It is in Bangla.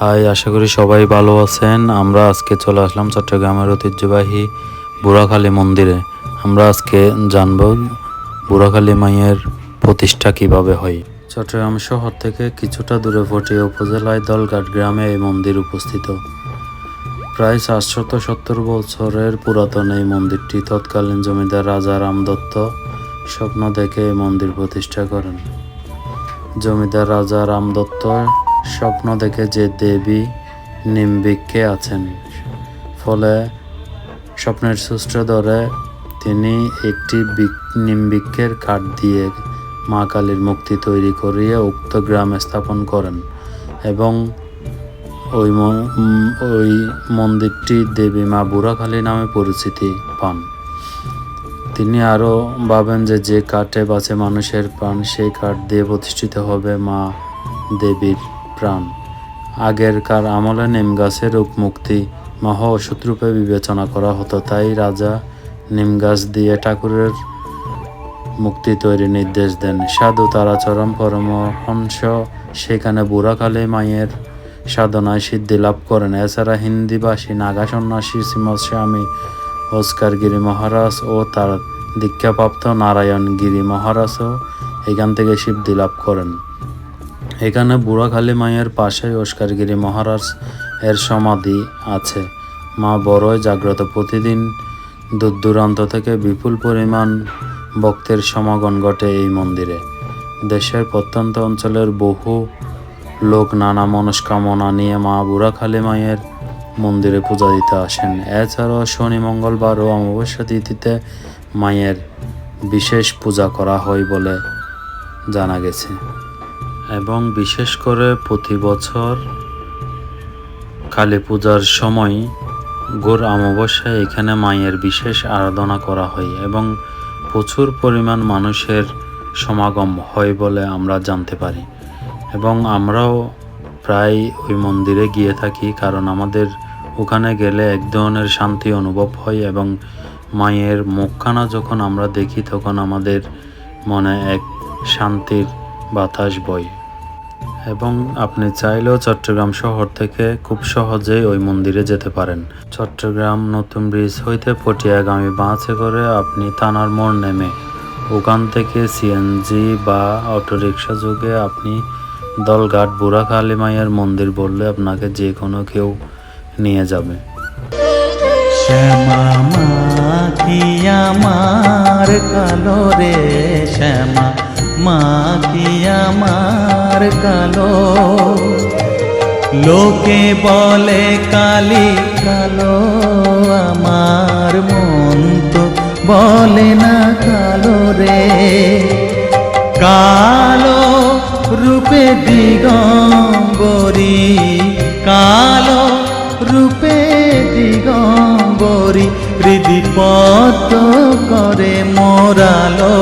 হাই, আশা করি সবাই ভালো আছেন। আমরা আজকে চলে আসলাম চট্টগ্রামের ঐতিহ্যবাহী বুড়াখালী মন্দিরে। আমরা আজকে জানব বুড়াখালী মায়ের প্রতিষ্ঠা কিভাবে হয়। চট্টগ্রাম শহর থেকে কিছুটা দূরে পটিয়া উপজেলায় দলঘাট গ্রামে এই মন্দির উপস্থিত। প্রায় 470 বছরের পুরাতন এই মন্দিরটি তৎকালীন জমিদার রাজা রাম দত্ত স্বপ্ন দেখে এই মন্দির প্রতিষ্ঠা করেন। জমিদার রাজা রাম দত্ত স্বপ্ন দেখে যে দেবী নিম্বিকে আছেন, ফলে স্বপ্নের সূত্র ধরে তিনি একটি নিম্বিকের কাঠ দিয়ে মা কালীর মূর্তি তৈরি করিয়ে উক্ত গ্রামে স্থাপন করেন এবং ওই মন্দিরটি দেবী মা বুড়াখালী নামে পরিচিতি পান। তিনি আরও ভাবেন যে কাঠে বাঁচে মানুষের প্রাণ, সেই কাঠ দিয়ে প্রতিষ্ঠিত হবে মা দেবীর প্রাণ। আগেরকার আমলে নিম গাছের মুক্তি মহা ওষুধ রূপে বিবেচনা করা হতো, তাই রাজা নিম গাছ দিয়ে ঠাকুরের মুক্তি তৈরির নির্দেশ দেন। সাধু তারাচরণ পরমহংস সেখানে বুড়াখালী মায়ের সাধনায় সিদ্ধি লাভ করেন। এছাড়া হিন্দিভাষী নাগা সন্ন্যাসী শ্রীমৎ স্বামী ওস্কার গিরি মহারাজ ও তার দীক্ষাপ্রাপ্ত নারায়ণ গিরি মহারাজও এখান থেকে সিদ্ধি লাভ করেন। এখানে বুড়াখালী মায়ের পাশেই ওস্কার গিরি মহারাজ এর সমাধি আছে। মা বড়ই জাগ্রত। প্রতিদিন দূর দূরান্ত থেকে বিপুল পরিমাণ ভক্তের সমাগম ঘটে এই মন্দিরে। দেশের প্রত্যন্ত অঞ্চলের বহু লোক নানা মনস্কামনা নিয়ে মা বুড়াখালী মায়ের মন্দিরে পূজা দিতে আসেন। এছাড়াও শনি, মঙ্গলবার ও অমাবস্যা তিথিতে মায়ের বিশেষ পূজা করা হয় বলে জানা গেছে এবং বিশেষ করে প্রতি বছর কালী পূজার সময় ঘোর অমাবস্যায় এখানে মায়ের বিশেষ আরাধনা করা হয় এবং প্রচুর পরিমাণ মানুষের সমাগম হয় বলে আমরা জানতে পারি এবং আমরাও প্রায় ওই মন্দিরে গিয়ে থাকি, কারণ আমাদের ওখানে গেলে এক ধরনের শান্তি অনুভব হয় এবং মায়ের মুখখানা যখন আমরা দেখি তখন আমাদের মনে এক শান্তির বাতাস বয়। এবং আপনি চাইলেও চট্টগ্রাম শহর থেকে খুব সহজেই ওই মন্দিরে যেতে পারেন। চট্টগ্রাম নতুন ব্রিজ হইতে পটিয়াগামী বাসে করে আপনি থানার মোড় নেমে ওখান থেকে সিএনজি বা অটোরিকশা যোগে আপনি দলঘাট বুড়াখালী মায়ের মন্দির বললে আপনাকে যে কোনো কেউ নিয়ে যাবে। শ্যামা মা কি আমার কালো রে, শ্যামা মা কি আমার কালো, লোকে বলে কালী কালো, আমার মন তো বলে না কালো রে। কালো রূপে দিগম্বরী, কালো রূপে দিগম্বরী, হৃদি পদ্ম করে মোরালো।